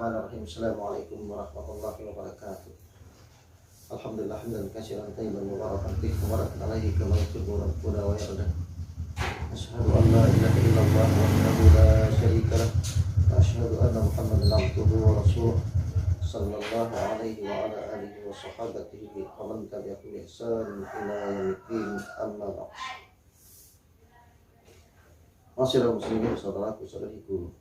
Bismillahirrahmanirrahim. Assalamualaikum warahmatullahi wabarakatuh. Alhamdulillah hamdan katsiran tayyiban mubarakan fihi mubarakan alaihi kama yuhibbu rabbuna wa yarda. Asyhadu an la ilaha illallah wahdahu la syarika lah wa asyhadu anna Muhammadan abduhu wa rasuluh sallallahu alaihi wa ala alihi wa sahabatihi wa man tabi'ahum bi ihsan ila yaumiddin, amma ba'd. Masyaallah muslimin, saudaraku saudariku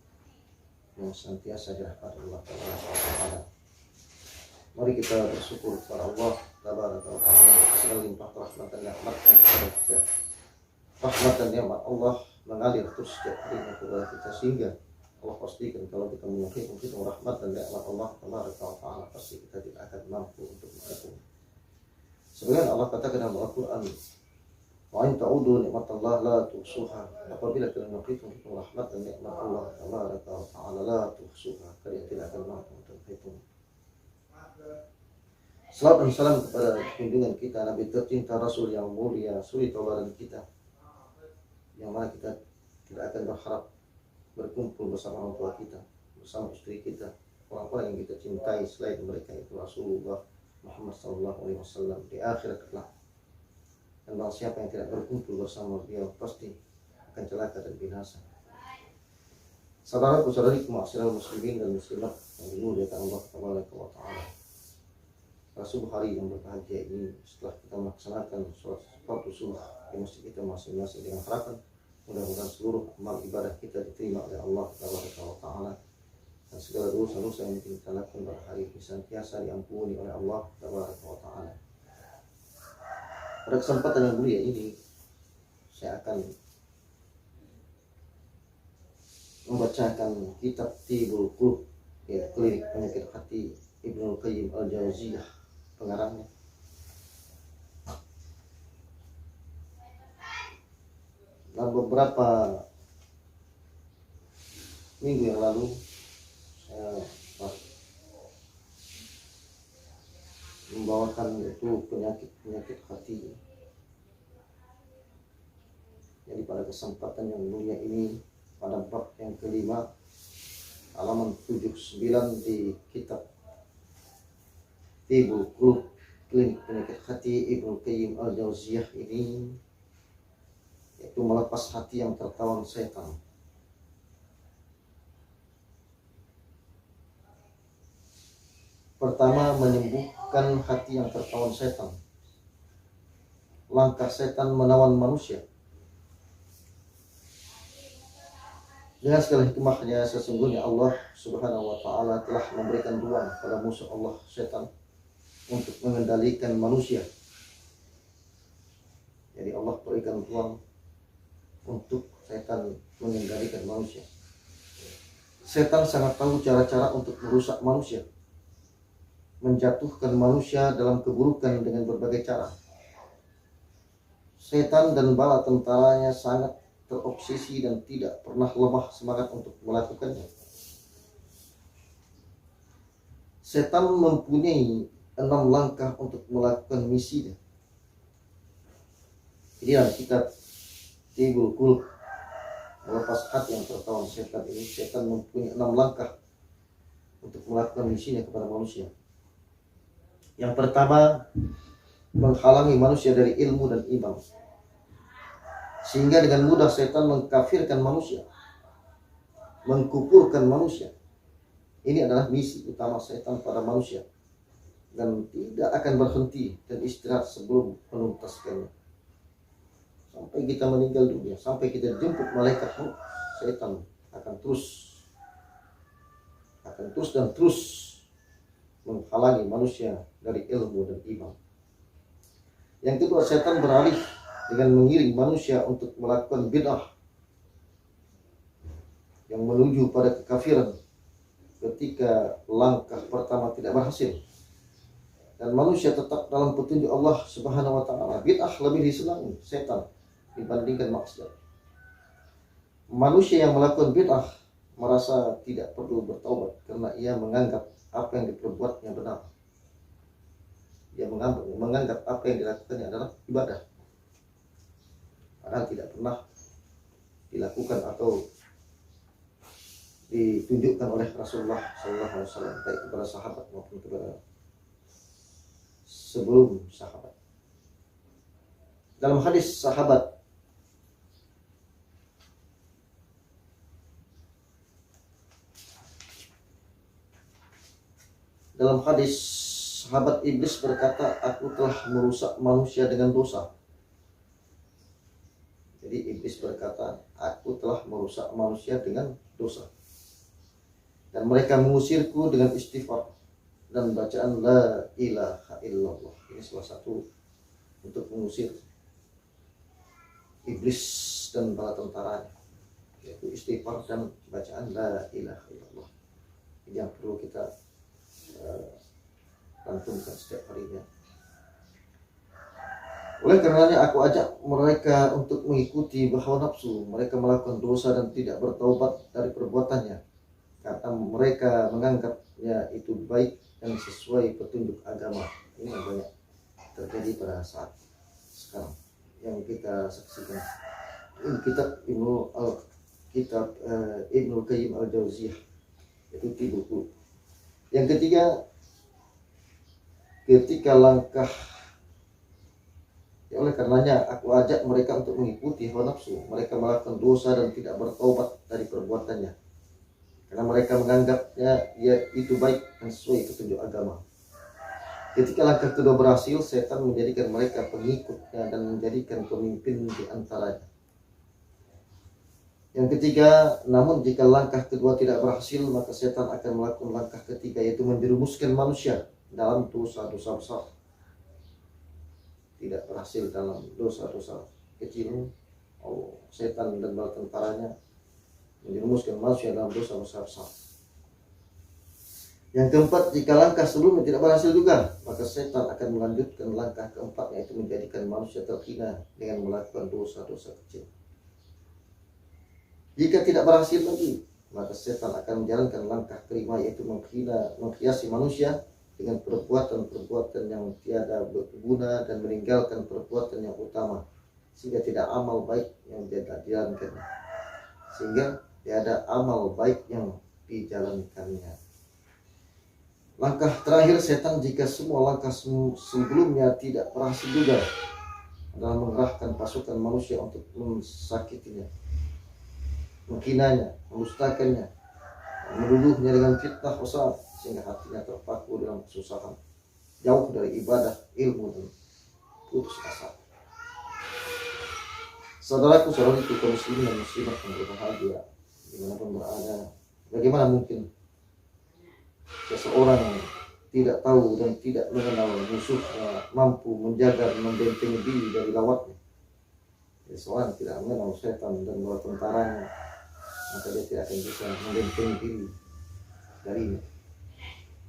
yang senantiasa dirahmati Allah Taala. Mari kita bersyukur kepada Allah Tabaraka wa Taala segala limpah rahmat dan nikmatnya kepada kita. Rahmat dan nikmat Allah mengalir terus setiap harinya kepada kita, sehingga Allah pastikan kalau kita menghitung rahmat dan nikmat Allah Tabaraka wa Taala, pasti kita tidak akan mampu untuk menghitung. Sebagaimana Allah katakan dalam Al-Quran, wa in ta'udu nikmatallah la tuhsuha. Apabila kalian menghitung rahmat dan nikmat Allah Tabaraka wa Taala, la tuhsuha, kalian tidak akan mampu untuk menghitung. Salam dan salam kepada junjungan kita Nabi tercinta, Rasul yang mulia, suri tauladan kita, yang mana kita tidak akan berharap berkumpul bersama orang tua kita, bersama istri kita, orang-orang yang kita cintai selain mereka, itu Rasulullah Muhammad SAW di akhirat kelak. Dan barang siapa yang tidak berkumpul bersama beliau pasti akan celaka dan binasa. Saudaraku saudariku ma'asyiral muslimin dan muslimat yang dimuliakan Allah Tabaraka wa Taala. Pada subuh hari yang berbahagia ini, setelah kita melaksanakan sholat fardu subuh di masjid kita masing-masing, dengan harapan mudah-mudahan seluruh amal ibadah kita diterima oleh Allah Tabaraka wa Taala, dan segala dosa-dosa yang kita lakukan pada hari ini senantiasa diampuni oleh Allah Tabaraka wa Taala. Pada kesempatan yang mulia ini, saya akan membacakan kitab Tibul Qulub, yaitu Klinik Penyakit Hati, Ibnu Qayyim Al-Jauziyah pengarangnya. Dalam beberapa minggu yang lalu saya membawakan itu penyakit hati. Jadi pada kesempatan yang mulia ini, pada bab yang kelima, halaman 79 di kitab Tibul Qulub, Klinik Penyakit Hati, Ibnu Qayyim Al-Jauziyah ini, yaitu melepas hati yang tertawan setan. Pertama, menyembuhkan hati yang tertawan setan. Langkah setan menawan manusia. Dengan segala hikmahnya, sesungguhnya Allah Subhanahu wa Ta'ala telah memberikan ruang pada musuh Allah, setan, untuk mengendalikan manusia. Jadi Allah berikan ruang untuk setan mengendalikan manusia. Setan sangat tahu cara-cara untuk merusak manusia, menjatuhkan manusia dalam keburukan dengan berbagai cara. Setan dan bala tentaranya sangat terobsesi dan tidak pernah lemah semangat untuk melakukannya. Setan mempunyai 6 langkah untuk melakukan misinya. Jadi dalam kitab Tibul Qulub, melepas hati yang tertawan setan ini, setan mempunyai 6 langkah untuk melakukan misinya kepada manusia. Yang pertama, menghalangi manusia dari ilmu dan iman, sehingga dengan mudah setan mengkafirkan manusia, mengkufurkan manusia. Ini adalah misi utama setan pada manusia, dan tidak akan berhenti dan istirahat sebelum menuntaskannya. Sampai kita meninggal dunia, sampai kita jemput malaikat maut, setan akan terus menghalangi manusia dari ilmu dan iman. Yang kedua, setan beralih dengan mengiring manusia untuk melakukan bid'ah yang menuju pada kekafiran ketika langkah pertama tidak berhasil dan manusia tetap dalam petunjuk Allah Subhanahu wa Ta'ala. Bid'ah lebih disenangi setan dibandingkan maksiat. Manusia yang melakukan bid'ah merasa tidak perlu bertaubat karena ia menganggap apa yang diperbuatnya benar. Dia menganggap apa yang dilakukannya adalah ibadah, padahal tidak pernah dilakukan atau ditunjukkan oleh Rasulullah SAW, baik kepada sahabat maupun kepada sebelum sahabat. Dalam hadis sahabat iblis berkata, aku telah merusak manusia dengan dosa. Jadi iblis berkata, aku telah merusak manusia dengan dosa. Dan mereka mengusirku dengan istighfar dan bacaan la ilaha illallah. Ini salah satu untuk mengusir iblis dan bala tentaranya, yaitu istighfar dan bacaan la ilaha illallah. Ini yang perlu kita lantunkan setiap harinya. Oleh karenanya aku ajak mereka untuk mengikuti hawa nafsu. Mereka melakukan dosa dan tidak bertaubat dari perbuatannya, karena mereka menganggapnya itu baik dan sesuai petunjuk agama. Ini yang banyak terjadi pada saat sekarang yang kita saksikan. Ini kitab Ibnu Qayyim al-Jauziyah, itu di buku. Yang ketiga, ketika langkah, oleh karenanya aku ajak mereka untuk mengikuti hawa nafsu. Mereka melakukan dosa dan tidak bertaubat dari perbuatannya, karena mereka menganggapnya itu baik dan sesuai petunjuk agama. Ketika langkah kedua berhasil, setan menjadikan mereka pengikutnya dan menjadikan pemimpin di antaranya. Yang ketiga, namun jika langkah kedua tidak berhasil, maka setan akan melakukan langkah ketiga, yaitu menjerumuskan manusia dalam dosa-dosa besar. Tidak berhasil dalam dosa-dosa kecil, setan dan bala tentaranya menjerumuskan manusia dalam dosa besar. Yang keempat, jika langkah sebelumnya tidak berhasil juga, maka setan akan melanjutkan langkah keempat, yaitu menjadikan manusia terhina dengan melakukan dosa-dosa kecil. Jika tidak berhasil lagi, maka setan akan menjalankan langkah kelima, yaitu menghiasi manusia dengan perbuatan-perbuatan yang tiada berguna dan meninggalkan perbuatan yang utama, sehingga tidak amal baik yang dijalankan. Langkah terakhir setan, jika semua langkah sebelumnya tidak berhasil juga, adalah mengerahkan pasukan manusia untuk mensakitinya, menghinanya, mendustakannya, menuduhnya dengan fitnah besar, sehingga hatinya terpaku dalam kesusahan, jauh dari ibadah, ilmu, dan putus asa. Saudaraku-saudariku kaum muslimin dan muslimat yang berbahagia dimanapun berada, bagaimana mungkin seseorang tidak tahu dan tidak mengenal musuhnya mampu menjaga dan membentengi diri dari lawatnya? Seseorang tidak mengenal setan dan bala tentaranya, maka dia tidak akan bisa membentengi diri darinya.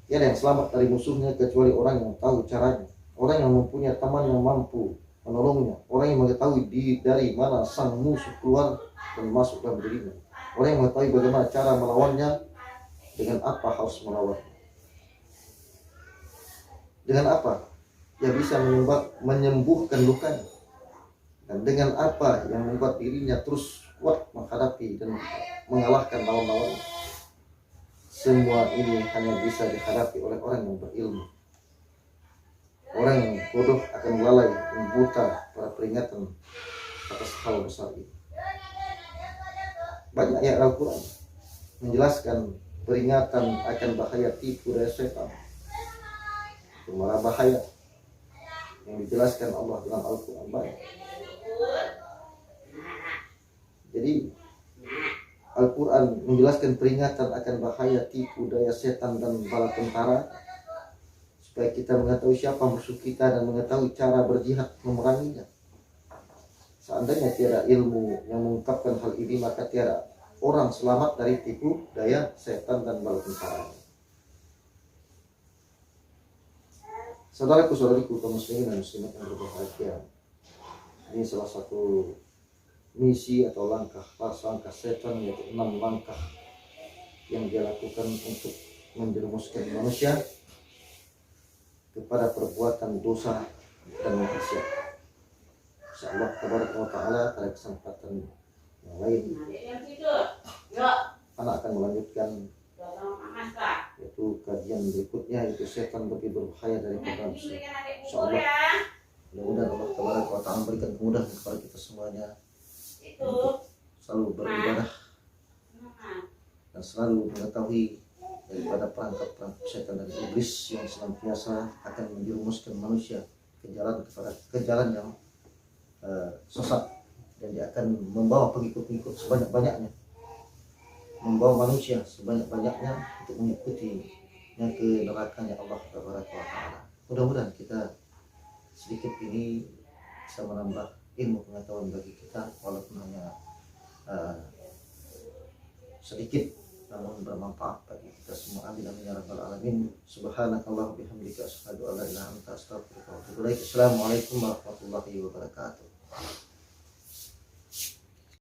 Tiada yang selamat dari musuhnya kecuali orang yang tahu caranya, orang yang mempunyai teman yang mampu menolongnya, orang yang mengetahui dari mana sang musuh keluar dan masuk dalam dirinya, orang yang mengetahui bagaimana cara melawannya, dengan apa harus melawannya, dengan apa ia bisa menyembuhkan lukanya, dan dengan apa yang membuat dirinya terus kuat menghadapi dan mengalahkan lawan-lawannya. Semua ini hanya bisa dihadapi oleh orang yang berilmu. Orang yang bodoh akan lalai dan buta pada peringatan atas hal besar ini. Banyak ayat Al-Quran menjelaskan peringatan akan bahaya tipu daya setan. Itu malah bahaya yang dijelaskan Allah dalam Al-Quran banyak. Jadi Al-Quran menjelaskan peringatan akan bahaya tipu daya setan dan bala tentara, supaya kita mengetahui siapa musuh kita dan mengetahui cara berjihad memeranginya. Seandainya tiada ilmu yang mengungkapkan hal ini, maka tiada orang selamat dari tipu daya setan dan bala tentara. Saudaraku-saudariku kaum muslimin dan muslimat yang berbahagia, ini salah satu misi atau langkah setan, yaitu 6 langkah yang dia lakukan untuk menjerumuskan manusia kepada perbuatan dosa dan maksiat. Insyaallah tabaraka wa taala pada kesempatan yang lain anak akan melanjutkan yaitu kajian berikutnya, yaitu setan lebih berbahaya daripada musuh. Insyaallah mudah-mudahan Allah Tabaraka wa Ta'ala berikan kemudahan kepada kita semuanya untuk selalu beribadah dan selalu mengetahui daripada perangkap-perangkap setan dan iblis yang senantiasa akan menjerumuskan manusia ke jalan yang sesat, dan dia akan membawa pengikut-pengikut sebanyak-banyaknya, membawa manusia sebanyak-banyaknya untuk mengikuti yang ke nerakanya Allah Tabaraka wa Ta'ala. Mudah-mudahan kita sedikit ini bisa menambah ilmu pengetahuan bagi kita, walaupun hanya sedikit, namun bermanfaat bagi kita semua. Amin amin ya rabbal alamin. Subhanakallah bihamdika asyhadu an la ilaha illa anta astaghfiruka wa atubu ilaik. Assalamualaikum warahmatullahi wabarakatuh.